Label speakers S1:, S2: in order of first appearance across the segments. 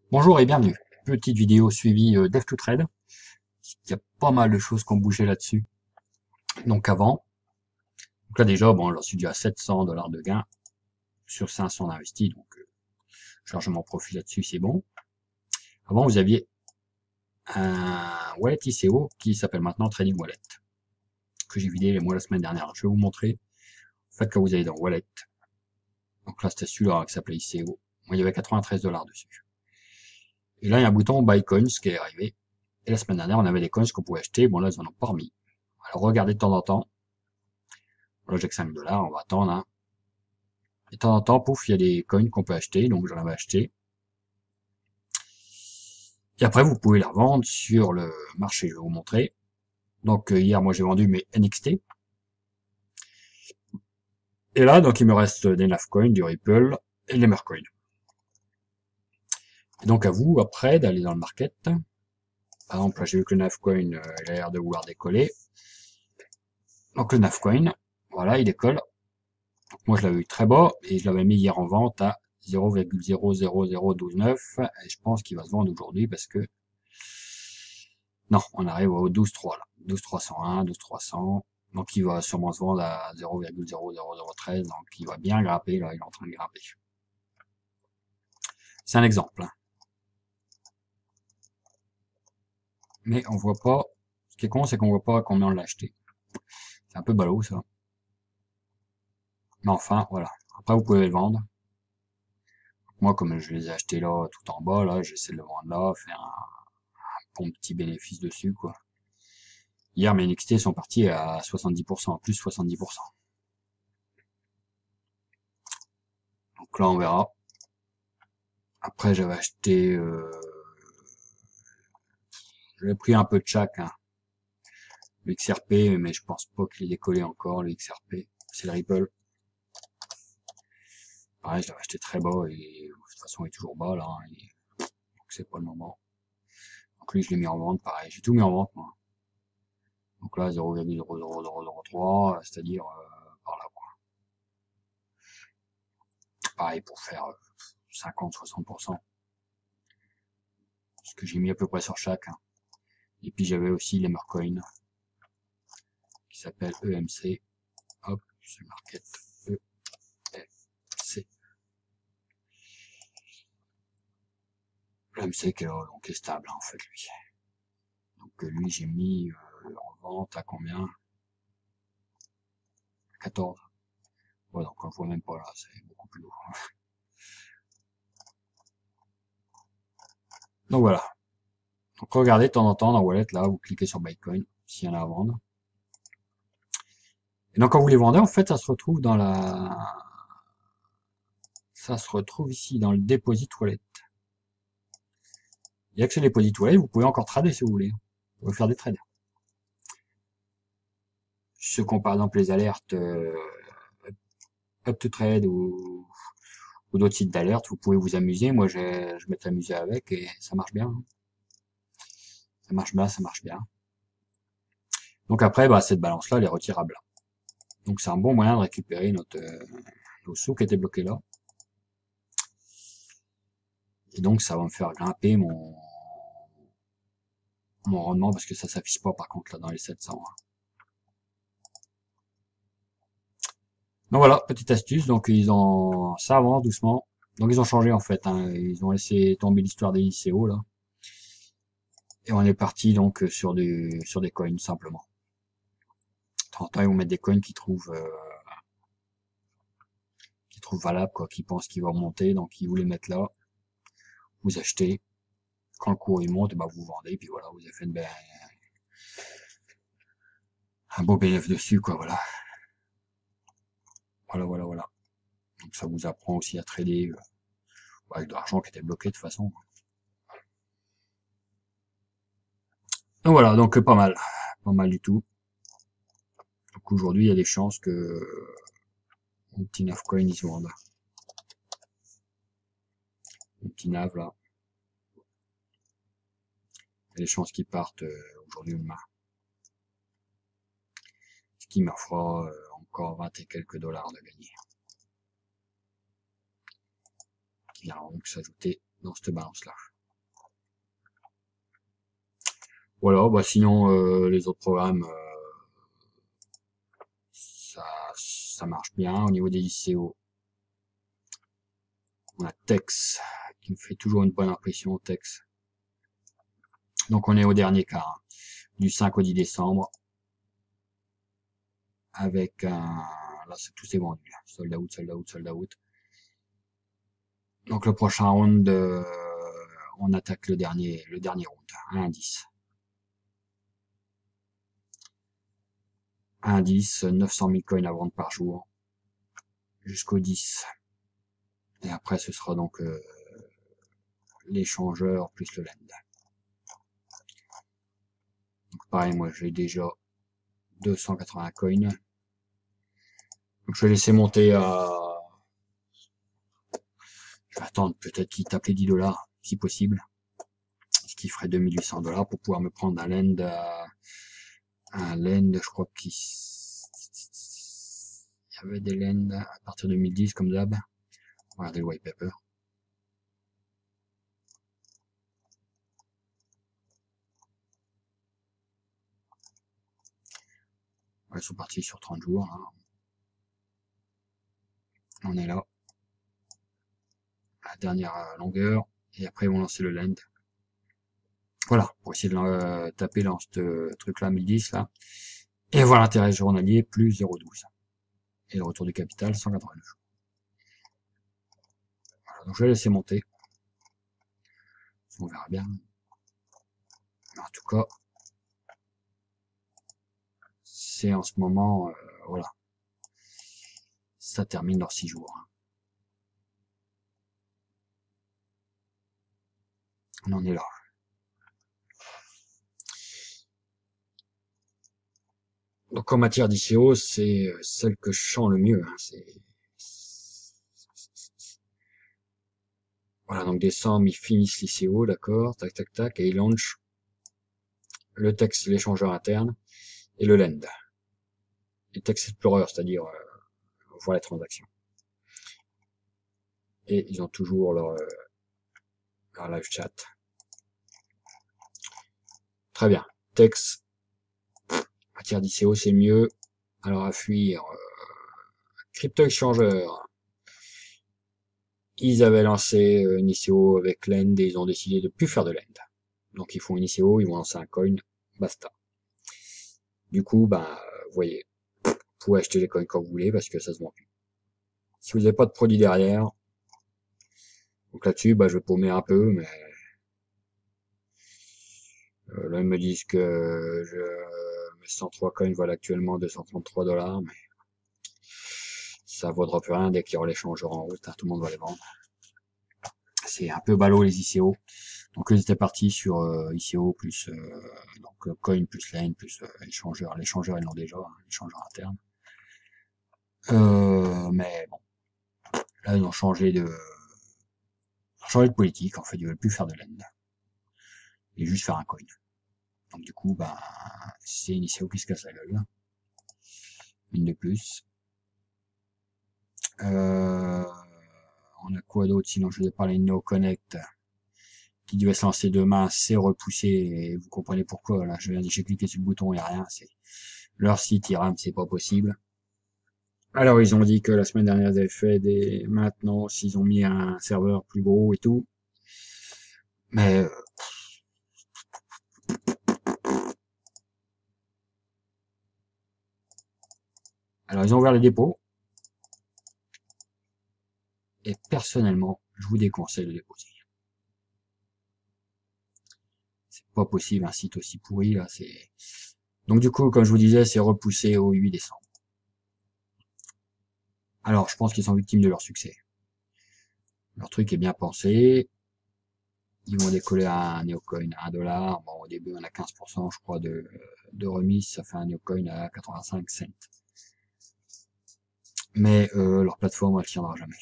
S1: Bonjour et bienvenue. Petite vidéo suivie Dev2Trade. Il y a pas mal de choses qui ont bougé là-dessus. Donc avant, donc là déjà, bon, j'en suis dû à 700 $ de gain sur 500 investis, donc charge mon profit là-dessus, c'est bon. Avant, vous aviez un wallet ICO qui s'appelle maintenant Trading Wallet, que j'ai vidé moi la semaine dernière. Je vais vous montrer. En fait, quand vous allez dans Wallet, donc là c'était celui-là qui s'appelait ICO. Moi, il y avait 93 $ dessus. Et là, il y a un bouton Buy Coins qui est arrivé. Et la semaine dernière, on avait des coins qu'on pouvait acheter. Bon, là, ils en ont pas remis. Alors, regardez de temps en temps. Là, j'ai que 5 $, on va attendre, hein. Et de temps en temps, pouf, il y a des coins qu'on peut acheter, donc j'en avais acheté. Et après, vous pouvez les revendre sur le marché, je vais vous montrer. Donc, hier, moi, j'ai vendu mes NXT. Et là, donc, il me reste des Nafcoin, du Ripple et des Mercoin. Et donc, à vous, après, d'aller dans le market. Par exemple, là, j'ai vu que le Nafcoin, il a l'air de vouloir décoller. Donc, le Nafcoin, voilà, il décolle. Donc, moi, je l'avais eu très bas et je l'avais mis hier en vente à 0,000029 et je pense qu'il va se vendre aujourd'hui parce que non, on arrive au 12,3 là. 12,301, 12,300. Donc il va sûrement se vendre à 0,00013. Donc il va bien grimper là, il est en train de grimper. C'est un exemple, hein. Mais on voit pas. Ce qui est con, c'est qu'on voit pas combien on l'a acheté. C'est un peu ballot ça. Mais enfin, voilà. Après vous pouvez le vendre. Moi, comme je les ai achetés là, tout en bas, là, j'essaie de le vendre là, faire un bon petit bénéfice dessus, quoi. Hier, mes NXT sont partis à 70%, plus 70%. Donc là, on verra. Après, j'avais acheté, j'avais pris un peu de chaque, hein. Le XRP, mais je pense pas qu'il est décollé encore, le XRP. C'est le Ripple. Pareil, je l'avais acheté très bas et de toute façon, il est toujours bas, là, hein, donc c'est pas le moment. Donc lui, je l'ai mis en vente, pareil. J'ai tout mis en vente, moi. Donc là, 0,00003, c'est-à-dire, par là, quoi. Pareil, pour faire 50-60%. Ce que j'ai mis à peu près sur chaque, hein. Et puis j'avais aussi les Mercoin, qui s'appelle EMC. Hop, je market EMC. L'EMC qui est là, donc est stable, hein, en fait, lui. Donc lui, j'ai mis en vente à combien? 14. Ouais, donc on le voit même pas là, c'est beaucoup plus haut. Donc voilà. Donc regardez de temps en temps dans Wallet, là, vous cliquez sur Bitcoin, s'il y en a à vendre. Et donc quand vous les vendez, en fait, ça se retrouve dans la... Ça se retrouve ici, dans le Deposit Wallet. Il y a que ce Deposit Wallet, vous pouvez encore trader si vous voulez. Vous pouvez faire des trades. Ceux qui ont par exemple les alertes Up2Trade ou d'autres sites d'alerte, vous pouvez vous amuser. Moi, je m'étais amusé avec et ça marche bien, hein. Ça marche bien, ça marche bien. Donc après, bah, cette balance-là, elle est retirable. Donc c'est un bon moyen de récupérer nos sous qui étaient bloqués là. Et donc ça va me faire grimper mon rendement parce que ça s'affiche pas par contre là dans les 700, hein. Donc voilà, petite astuce. Donc ils ont ça avance doucement. Donc ils ont changé en fait, hein. Ils ont laissé tomber l'histoire des ICO là. Et on est parti donc sur des coins simplement. De temps en temps, ils vont mettre des coins qui trouvent valables, quoi, qui pensent qu'ils vont monter, donc ils vous les mettent là, vous achetez. Quand le cours il monte, bah vous vendez, puis voilà, vous avez fait un beau bénéfice dessus, quoi, voilà. Voilà. Donc ça vous apprend aussi à trader avec de l'argent qui était bloqué de toute façon. Donc voilà, donc pas mal du tout. Donc aujourd'hui, il y a des chances que mon petit Navcoin il se vende. Mon petit Nav là, il y a des chances qu'il parte aujourd'hui ou demain. Ce qui me fera encore 20 et quelques dollars de gagner. Qui vient donc s'ajouter dans cette balance là. Voilà, bah sinon les autres programmes ça marche bien. Au niveau des ICO, on a Tex qui me fait toujours une bonne impression, Tex. Donc on est au dernier quart, hein, du 5 au 10 décembre, avec un, là c'est tout est vendu, sold out, sold out, sold out. Donc le prochain round, on attaque le dernier round, un indice. Un indice, 900 000 coins à vendre par jour, jusqu'au 10. Et après ce sera donc l'échangeur plus le lend. Donc pareil, moi j'ai déjà 280 coins. Donc je vais laisser monter à... Je vais attendre peut-être qu'il tape les 10 $, si possible. Ce qui ferait 2800 $ pour pouvoir me prendre un lend je crois qu'il y avait des lends à partir de 2010 comme d'hab. Regardez le white paper. Ouais, ils sont partis sur 30 jours. Hein. On est là. À la dernière longueur. Et après ils vont lancer le lend. Voilà, pour essayer de taper dans ce truc-là 1010 là. Et voilà l'intérêt journalier plus 0,12. Et le retour du capital 189 jours. Voilà, donc je vais laisser monter. On verra bien. Mais en tout cas, c'est en ce moment, voilà. Ça termine dans 6 jours. On en est là. Donc en matière d'ICO, c'est celle que je sens le mieux. Hein. Voilà, donc décembre, ils finissent l'ICO, d'accord, tac, tac, tac, et ils launchent le Tex, l'échangeur interne, et le lend. Et Text Explorer, c'est-à-dire voir les transactions. Et ils ont toujours leur live chat. Très bien. Tex, matière d'ICO, c'est mieux. Alors à fuir, Crypto Exchanger. Ils avaient lancé une ICO avec Lend et ils ont décidé de plus faire de Lend. Donc ils font une ICO, ils vont lancer un coin, basta. Du coup, ben, vous voyez, vous pouvez acheter les coins quand vous voulez parce que ça se vend plus. Si vous n'avez pas de produit derrière, donc là-dessus, bah, je vais paumer un peu, mais là ils me disent que mes 103 coins valent actuellement 233 $, mais ça vaudra plus rien dès qu'il y aura l'échangeur en route, hein, tout le monde va les vendre. C'est un peu ballot les ICO. Donc ils étaient partis sur ICO plus donc coin plus lane plus échangeur. L'échangeur ils l'ont déjà, hein, l'échangeur interne. Mais bon, là ils ont changé de politique. En fait, ils veulent plus faire de lend et juste faire un coin. Donc du coup, bah c'est une ICO qui se casse la gueule. Une de plus. On a quoi d'autre? Sinon, je vous ai parlé de NoConnect qui devait se lancer demain, c'est repoussé et vous comprenez pourquoi. Là, j'ai cliqué sur le bouton, il n'y a rien. C'est leur site, il rame, c'est pas possible. Alors, ils ont dit que la semaine dernière, ils avaient fait des maintenances, ils ont mis un serveur plus gros et tout. Mais alors, ils ont ouvert les dépôts. Et personnellement, je vous déconseille de déposer. C'est pas possible, un site aussi pourri, là, c'est... Donc, du coup, comme je vous disais, c'est repoussé au 8 décembre. Alors, je pense qu'ils sont victimes de leur succès. Leur truc est bien pensé. Ils vont décoller un neocoin à 1 $. Bon, au début, on a 15%, je crois, de remise. Ça fait un neocoin à 85 cents. Mais leur plateforme, elle tiendra jamais.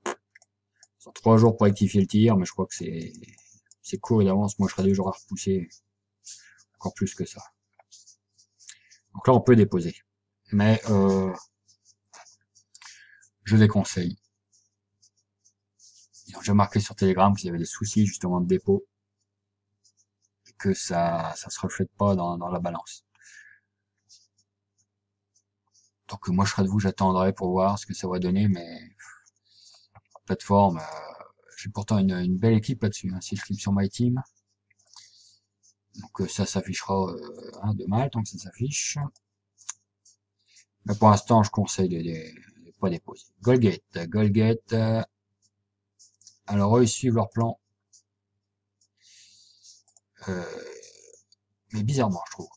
S1: Ils ont 3 jours pour rectifier le tir, mais je crois que c'est court et d'avance. Moi, je serais 2 jours à repousser. Encore plus que ça. Donc là, on peut déposer. Mais je déconseille. J'ai marqué sur Telegram qu'il y avait des soucis justement de dépôt. que ça se reflète pas dans la balance. Donc moi je serai de vous, j'attendrai pour voir ce que ça va donner, mais la plateforme, j'ai pourtant une belle équipe là-dessus, hein, si je clique sur My Team. Donc ça s'affichera de mal tant que ça s'affiche. Mais pour l'instant je conseille de pas déposer. Goalgate, alors eux ils suivent leur plan. Mais bizarrement je trouve.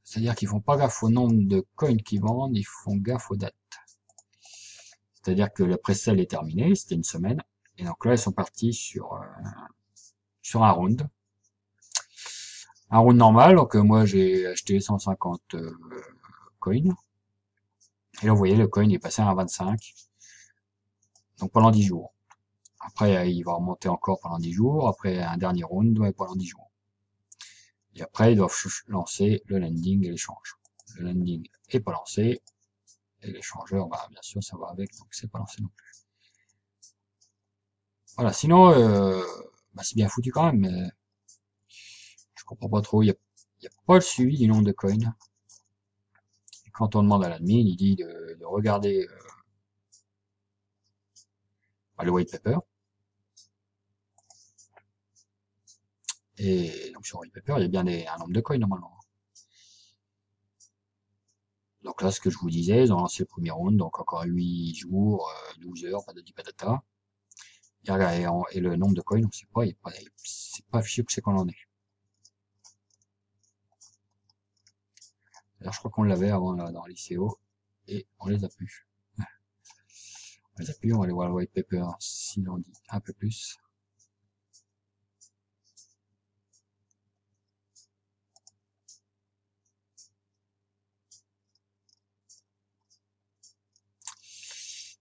S1: C'est-à-dire qu'ils font pas gaffe au nombre de coins qu'ils vendent, ils font gaffe aux dates. C'est-à-dire que le pré-sale est terminé, c'était une semaine, et donc là ils sont partis sur un round. Un round normal, donc moi j'ai acheté 150 coins. Et là vous voyez le coin est passé à 25. Donc pendant 10 jours. Après il va remonter encore pendant 10 jours, après un dernier round pendant 10 jours. Et après ils doivent lancer le landing et l'échange. Le landing est pas lancé. Et l'échangeur, bah, bien sûr, ça va avec, donc c'est pas lancé non plus. Voilà, sinon, bah, c'est bien foutu quand même, mais je comprends pas trop. Il y a pas le suivi du nombre de coins. Et quand on demande à l'admin, il dit de regarder le white paper. Et donc sur white paper, il y a bien un nombre de coins normalement. Donc là, ce que je vous disais, ils ont lancé le premier round, donc encore 8 jours, 12 heures, patati patata. Et le nombre de coins, on sait pas, c'est pas affiché où c'est qu'on en est. D'ailleurs, je crois qu'on l'avait avant là, dans l'ICO, et on les a plus. On les a plus, on va aller voir le white paper, s'il en dit un peu plus.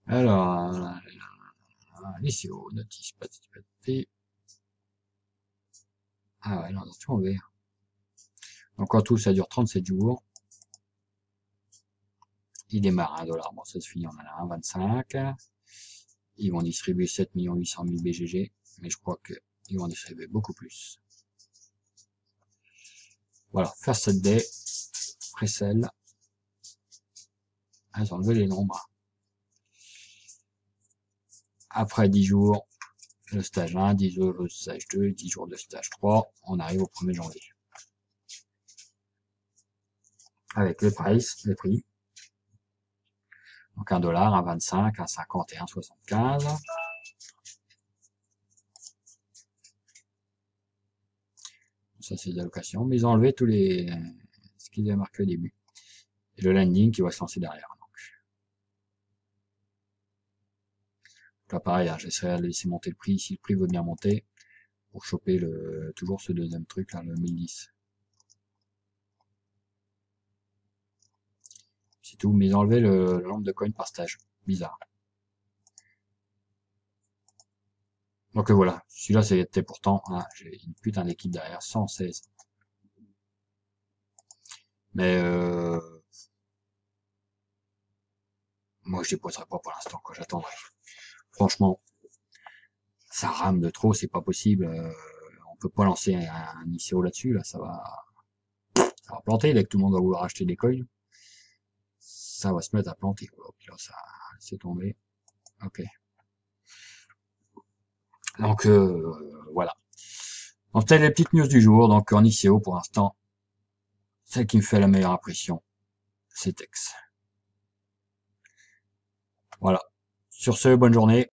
S1: Alors, l'ICO, notice, patati. Ah ouais, non, on a tout enlevé. Donc en tout, ça dure 37 jours. Il démarre à $1. Bon, ça se finit, on en a un 25. Ils vont distribuer 7 800 000 BGG, mais je crois qu'ils vont distribuer beaucoup plus. Voilà, first set day, pré-sell. Ah, ils ont enlevé les nombres. Après 10 jours, le stage 1, 10 jours le stage 2, 10 jours de stage 3, on arrive au 1er janvier. Avec les prix. Donc $1, 1,25, 1,50 et 1,75. Ça c'est des allocations, mais ils ont enlevé tous ce qu'ils avaient marqué au début. Et le landing qui va se lancer derrière. Donc là pareil, hein, j'essaierai de laisser monter le prix si le prix veut bien monter pour choper toujours ce deuxième truc là, le 1010. C'est tout, mais ils ont enlevé le nombre de coins par stage. Bizarre. Donc voilà, celui-là c'était pourtant, hein, j'ai une putain d'équipe derrière, 116. Mais moi je déposerai pas pour l'instant, quoi, j'attendrai. Franchement, ça rame de trop, c'est pas possible. On peut pas lancer un ICO là-dessus, là, ça va planter dès que tout le monde va vouloir acheter des coins. Ça va se mettre à planter, quoi. Puis là, ça c'est tombé. Ok. Donc voilà. Donc c'était les petites news du jour. Donc en ICO pour l'instant, celle qui me fait la meilleure impression, c'est Tex. Voilà. Sur ce, bonne journée.